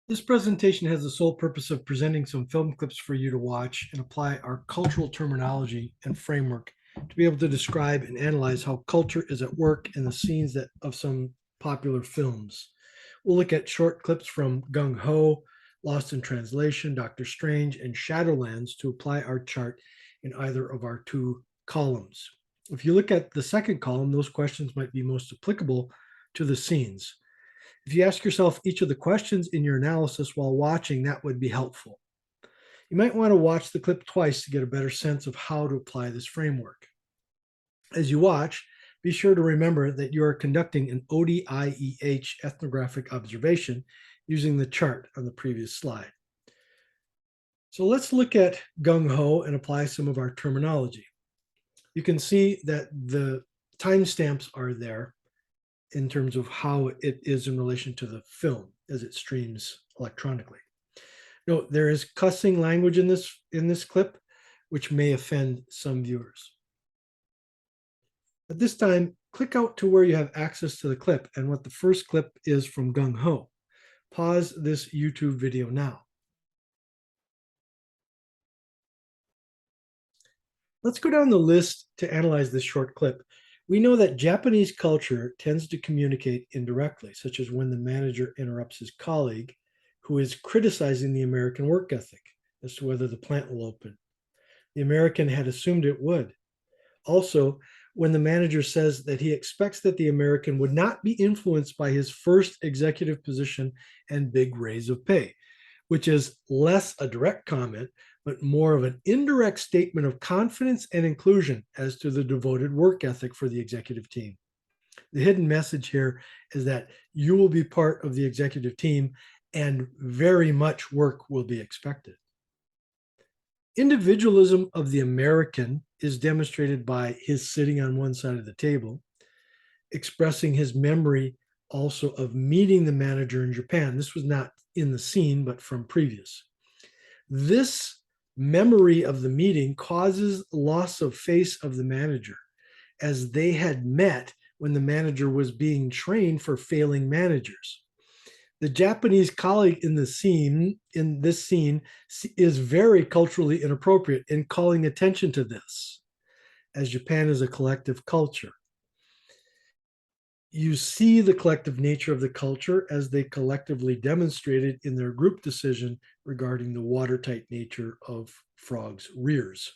This presentation has the sole purpose of presenting some film clips for you to watch and apply our cultural terminology and framework to be able to describe and analyze how culture is at work in the scenes of some popular films. We'll look at short clips from Gung Ho, Lost in Translation, Doctor Strange, and Shadowlands to apply our chart in either of our two columns. If you look at the second column, those questions might be most applicable to the scenes. If you ask yourself each of the questions in your analysis while watching, that would be helpful. You might want to watch the clip twice to get a better sense of how to apply this framework. As you watch, be sure to remember that you are conducting an ODIEH ethnographic observation using the chart on the previous slide. So let's look at gung ho and apply some of our terminology. You can see that the timestamps are there in terms of how it is in relation to the film as it streams electronically. Note there is cussing language in this clip, which may offend some viewers. At this time, click out to where you have access to the clip and what the first clip is from Gung Ho. Pause this YouTube video now. Let's go down the list to analyze this short clip. We know that Japanese culture tends to communicate indirectly, such as when the manager interrupts his colleague who is criticizing the American work ethic as to whether the plant will open. The American had assumed it would. Also, when the manager says that he expects that the American would not be influenced by his first executive position and big raise of pay, which is less a direct comment, but more of an indirect statement of confidence and inclusion as to the devoted work ethic for the executive team. The hidden message here is that you will be part of the executive team and very much work will be expected. Individualism of the American is demonstrated by his sitting on one side of the table, expressing his memory also of meeting the manager in Japan. This was not in the scene, but from previous. This memory of the meeting causes loss of face of the manager, as they had met when the manager was being trained for failing managers. The Japanese colleague in this scene is very culturally inappropriate in calling attention to this, as Japan is a collective culture. You see the collective nature of the culture as they collectively demonstrated in their group decision regarding the watertight nature of frogs' rears.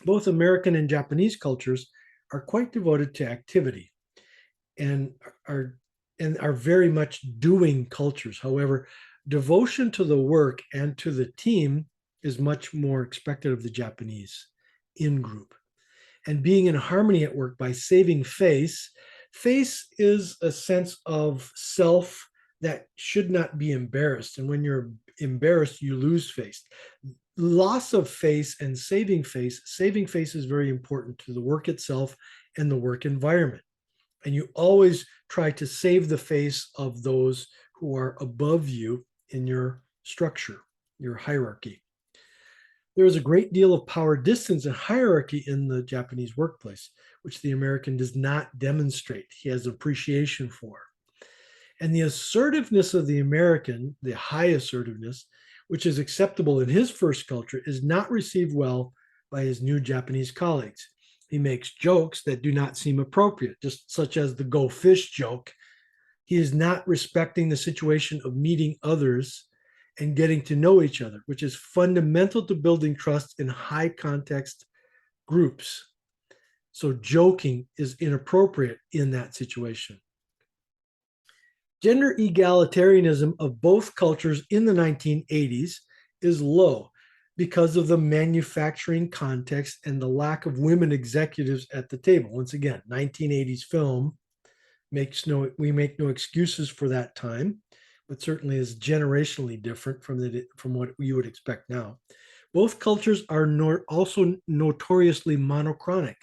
Both American and Japanese cultures are quite devoted to activity and are very much doing cultures. However, devotion to the work and to the team is much more expected of the Japanese in group. And being in harmony at work by saving face. Face is a sense of self that should not be embarrassed. And when you're embarrassed, you lose face. Loss of face and saving face is very important to the work itself and the work environment. And you always try to save the face of those who are above you in your structure, your hierarchy. There is a great deal of power distance and hierarchy in the Japanese workplace, which the American does not demonstrate. He has appreciation for. And the assertiveness of the American, the high assertiveness, which is acceptable in his first culture, is not received well by his new Japanese colleagues. He makes jokes that do not seem appropriate, just such as the go fish joke. He is not respecting the situation of meeting others and getting to know each other, which is fundamental to building trust in high context groups. So joking is inappropriate in that situation. Gender egalitarianism of both cultures in the 1980s is low because of the manufacturing context and the lack of women executives at the table. Once again, 1980s film we make no excuses for that time, but certainly is generationally different from what you would expect now. Both cultures are also notoriously monochronic,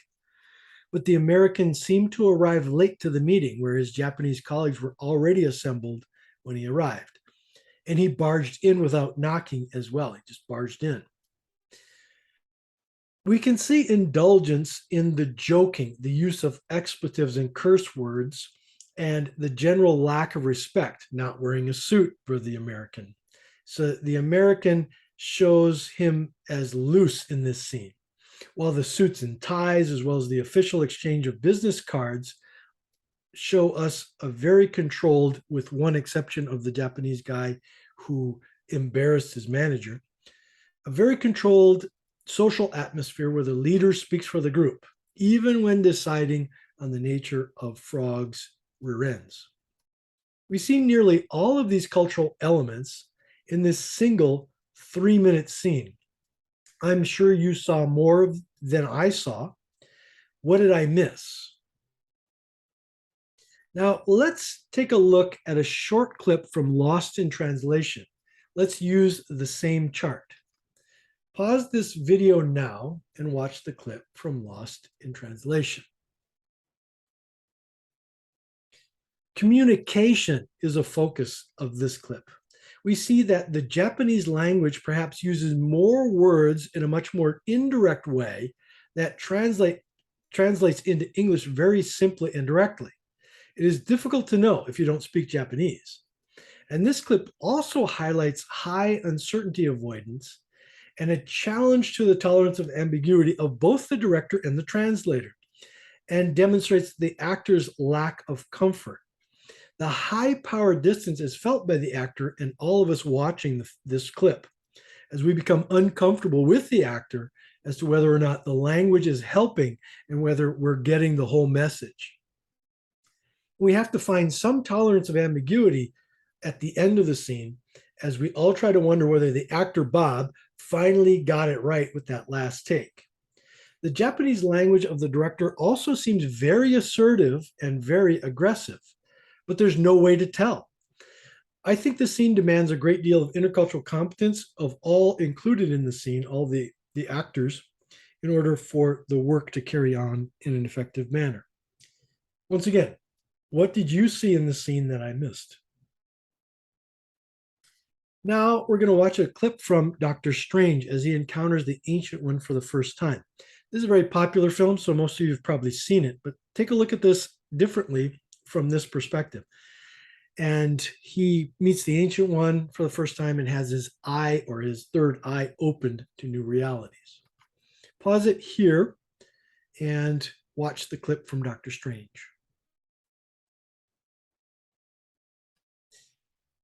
but the American seemed to arrive late to the meeting, where his Japanese colleagues were already assembled when he arrived. And he barged in without knocking as well. He just barged in. We can see indulgence in the joking, the use of expletives and curse words, and the general lack of respect, not wearing a suit for the American. So the American shows him as loose in this scene, while the suits and ties, as well as the official exchange of business cards, show us a very controlled, with one exception of the Japanese guy who embarrassed his manager, a very controlled social atmosphere where the leader speaks for the group, even when deciding on the nature of frogs' rear ends. We see nearly all of these cultural elements in this single 3-minute scene. I'm sure you saw more than I saw. What did I miss? Now, let's take a look at a short clip from Lost in Translation. Let's use the same chart. Pause this video now and watch the clip from Lost in Translation. Communication is a focus of this clip. We see that the Japanese language perhaps uses more words in a much more indirect way that translates into English very simply and directly. It is difficult to know if you don't speak Japanese. And this clip also highlights high uncertainty avoidance and a challenge to the tolerance of ambiguity of both the director and the translator, and demonstrates the actor's lack of comfort. The high power distance is felt by the actor and all of us watching this clip, as we become uncomfortable with the actor as to whether or not the language is helping and whether we're getting the whole message. We have to find some tolerance of ambiguity at the end of the scene, as we all try to wonder whether the actor Bob finally got it right with that last take. The Japanese language of the director also seems very assertive and very aggressive, but there's no way to tell. I think the scene demands a great deal of intercultural competence of all included in the scene, all the actors, in order for the work to carry on in an effective manner. Once again, what did you see in the scene that I missed? Now we're going to watch a clip from Doctor Strange as he encounters the Ancient One for the first time. This is a very popular film, so most of you have probably seen it, but take a look at this differently from this perspective. And he meets the Ancient One for the first time and has his eye, or his third eye, opened to new realities. Pause it here and watch the clip from Doctor Strange.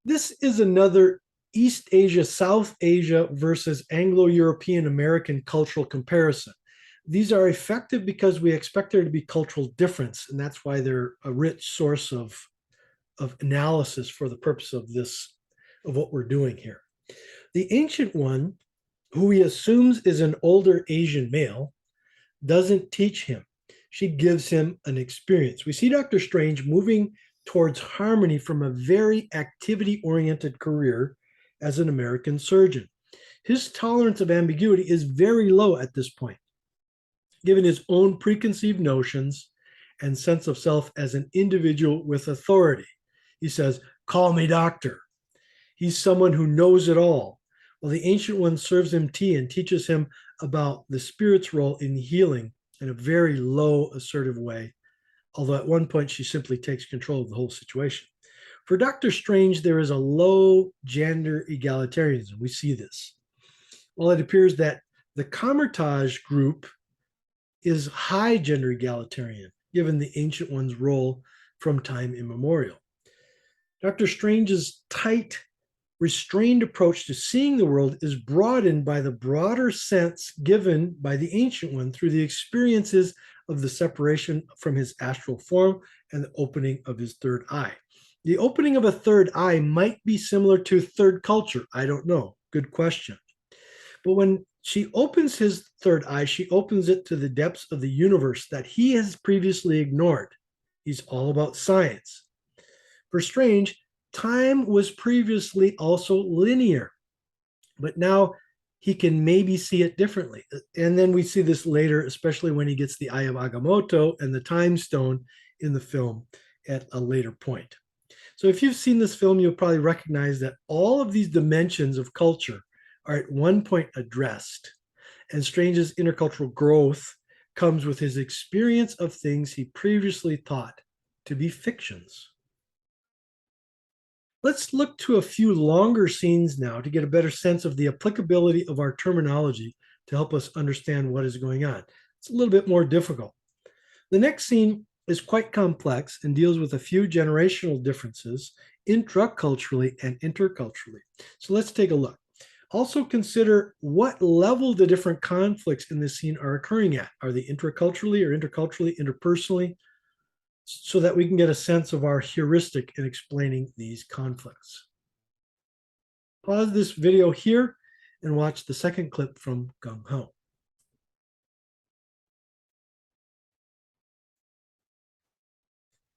This is another East Asia, South Asia versus Anglo-European American cultural comparison. These are effective because we expect there to be cultural difference, and that's why they're a rich source of analysis for the purpose of what we're doing here. The Ancient One, who he assumes is an older Asian male, doesn't teach him. She gives him an experience. We see Dr. Strange moving towards harmony from a very activity-oriented career as an American surgeon. His tolerance of ambiguity is very low at this point, given his own preconceived notions and sense of self as an individual with authority. He says, "Call me doctor." He's someone who knows it all. Well, the Ancient One serves him tea and teaches him about the spirit's role in healing in a very low, assertive way, although at one point she simply takes control of the whole situation. For Doctor Strange, there is a low gender egalitarianism. We see this. Well, it appears that the Kamar-Taj group is high gender egalitarian, given the Ancient One's role from time immemorial. Dr. Strange's tight, restrained approach to seeing the world is broadened by the broader sense given by the Ancient One through the experiences of the separation from his astral form and the opening of his third eye. The opening of a third eye might be similar to third culture. I don't know. Good question. But when she opens his third eye, she opens it to the depths of the universe that he has previously ignored. He's all about science. For Strange, time was previously also linear, but now he can maybe see it differently. And then we see this later, especially when he gets the Eye of Agamotto and the Time Stone in the film at a later point. So if you've seen this film, you'll probably recognize that all of these dimensions of culture are at one point addressed. And Strange's intercultural growth comes with his experience of things he previously thought to be fictions. Let's look to a few longer scenes now to get a better sense of the applicability of our terminology to help us understand what is going on. It's a little bit more difficult. The next scene is quite complex and deals with a few generational differences intraculturally and interculturally. So let's take a look. Also consider what level the different conflicts in this scene are occurring at. Are they intraculturally or interculturally, interpersonally? So that we can get a sense of our heuristic in explaining these conflicts. Pause this video here and watch the second clip from Gung Ho.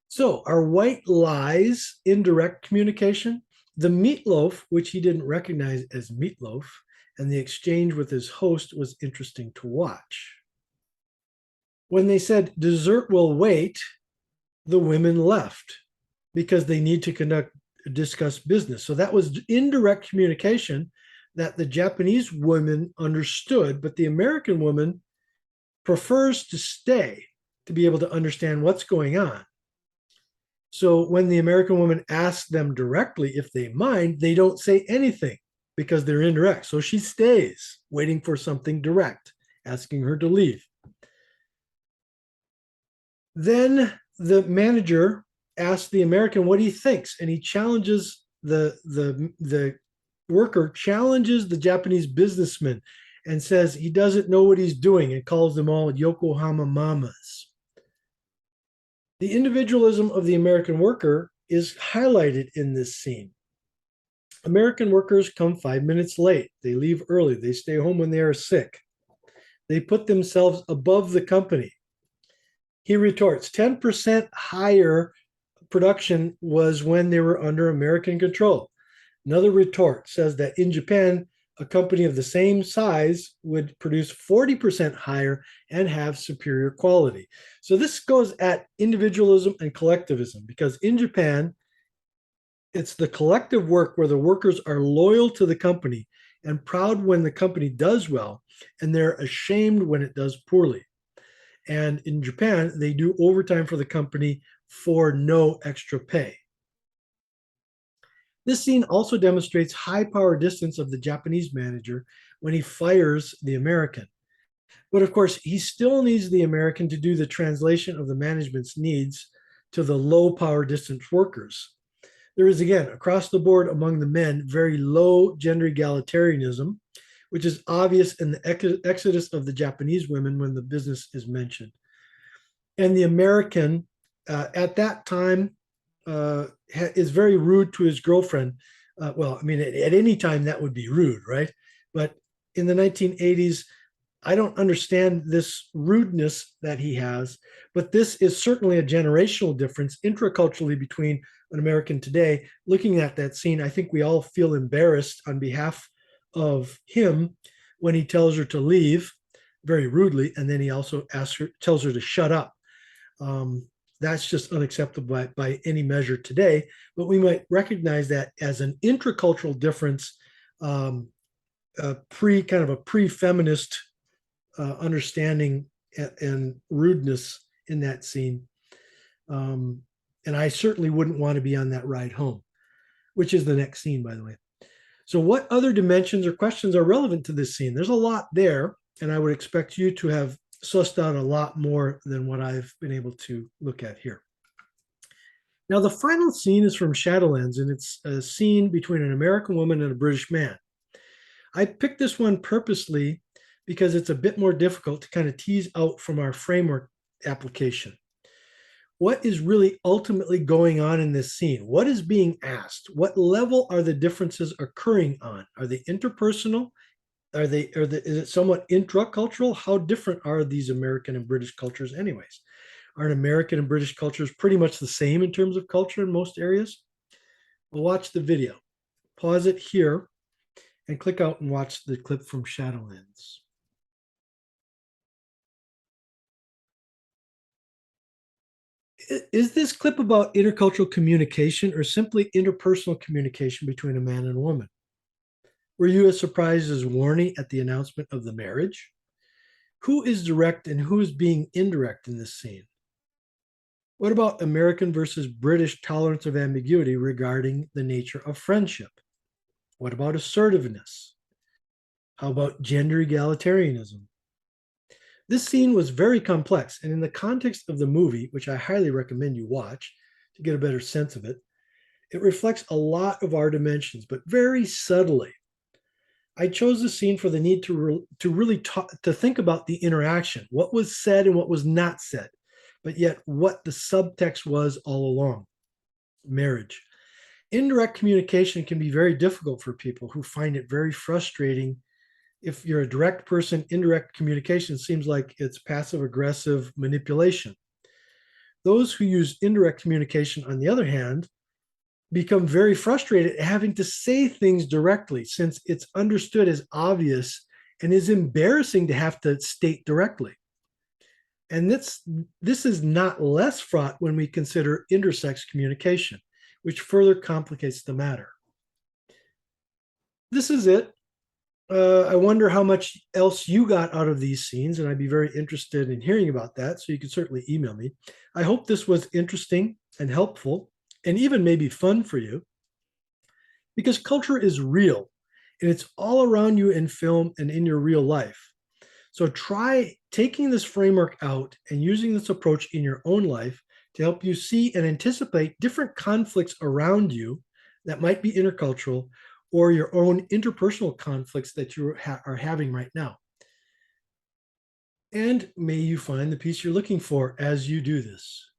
So, are white lies indirect communication? The meatloaf, which he didn't recognize as meatloaf, and the exchange with his host was interesting to watch. When they said dessert will wait, the women left because they need to discuss business. So that was indirect communication that the Japanese woman understood, but the American woman prefers to stay to be able to understand what's going on. So when the American woman asks them directly if they mind, they don't say anything because they're indirect. So she stays waiting for something direct, asking her to leave. Then the manager asks the American what he thinks, and he challenges the worker challenges the Japanese businessman and says he doesn't know what he's doing and calls them all Yokohama mamas. The individualism of the American worker is highlighted in this scene. American workers come 5 minutes late. They leave early. They stay home when they are sick. They put themselves above the company. He retorts, 10% higher production was when they were under American control. Another retort says that in Japan, a company of the same size would produce 40% higher and have superior quality. So this goes at individualism and collectivism, because in Japan, it's the collective work where the workers are loyal to the company and proud when the company does well, and they're ashamed when it does poorly. And in Japan, they do overtime for the company for no extra pay. This scene also demonstrates high power distance of the Japanese manager when he fires the American. But of course, he still needs the American to do the translation of the management's needs to the low power distance workers. There is, again, across the board among the men, very low gender egalitarianism, which is obvious in the exodus of the Japanese women when the business is mentioned. And the American, at that time, is very rude to his girlfriend. Well, I mean, at any time that would be rude, right? But in the 1980s, I don't understand this rudeness that he has, but this is certainly a generational difference intraculturally between an American today. Looking at that scene, I think we all feel embarrassed on behalf of him when he tells her to leave very rudely, and then he also tells her to shut up. That's just unacceptable by any measure today, but we might recognize that as an intracultural difference, kind of a pre-feminist understanding and rudeness in that scene. And I certainly wouldn't want to be on that ride home, which is the next scene, by the way. So what other dimensions or questions are relevant to this scene? There's a lot there, and I would expect you to have sussed out a lot more than what I've been able to look at here. Now, the final scene is from Shadowlands, and it's a scene between an American woman and a British man. I picked this one purposely because it's a bit more difficult to kind of tease out from our framework application. What is really ultimately going on in this scene? What is being asked? What level are the differences occurring on? Are they interpersonal? Is it somewhat intracultural? How different are these American and British cultures anyways? Aren't American and British cultures pretty much the same in terms of culture in most areas? Well, watch the video. Pause it here and click out and watch the clip from Shadowlands. Is this clip about intercultural communication or simply interpersonal communication between a man and a woman? Were you as surprised as Warney at the announcement of the marriage? Who is direct and who is being indirect in this scene? What about American versus British tolerance of ambiguity regarding the nature of friendship? What about assertiveness? How about gender egalitarianism? This scene was very complex, and in the context of the movie, which I highly recommend you watch to get a better sense of it, it reflects a lot of our dimensions, but very subtly. I chose the scene for the need to really to think about the interaction, what was said and what was not said, but yet what the subtext was all along. Marriage. Indirect communication can be very difficult for people who find it very frustrating. If you're a direct person, indirect communication seems like it's passive aggressive manipulation. Those who use indirect communication, on the other hand, become very frustrated at having to say things directly since it's understood as obvious and is embarrassing to have to state directly. And this is not less fraught when we consider intersex communication, which further complicates the matter. This is it. I wonder how much else you got out of these scenes, and I'd be very interested in hearing about that. So you can certainly email me. I hope this was interesting and helpful, and even maybe fun for you, because culture is real and it's all around you in film and in your real life. So try taking this framework out and using this approach in your own life to help you see and anticipate different conflicts around you that might be intercultural or your own interpersonal conflicts that you are having right now. And may you find the peace you're looking for as you do this.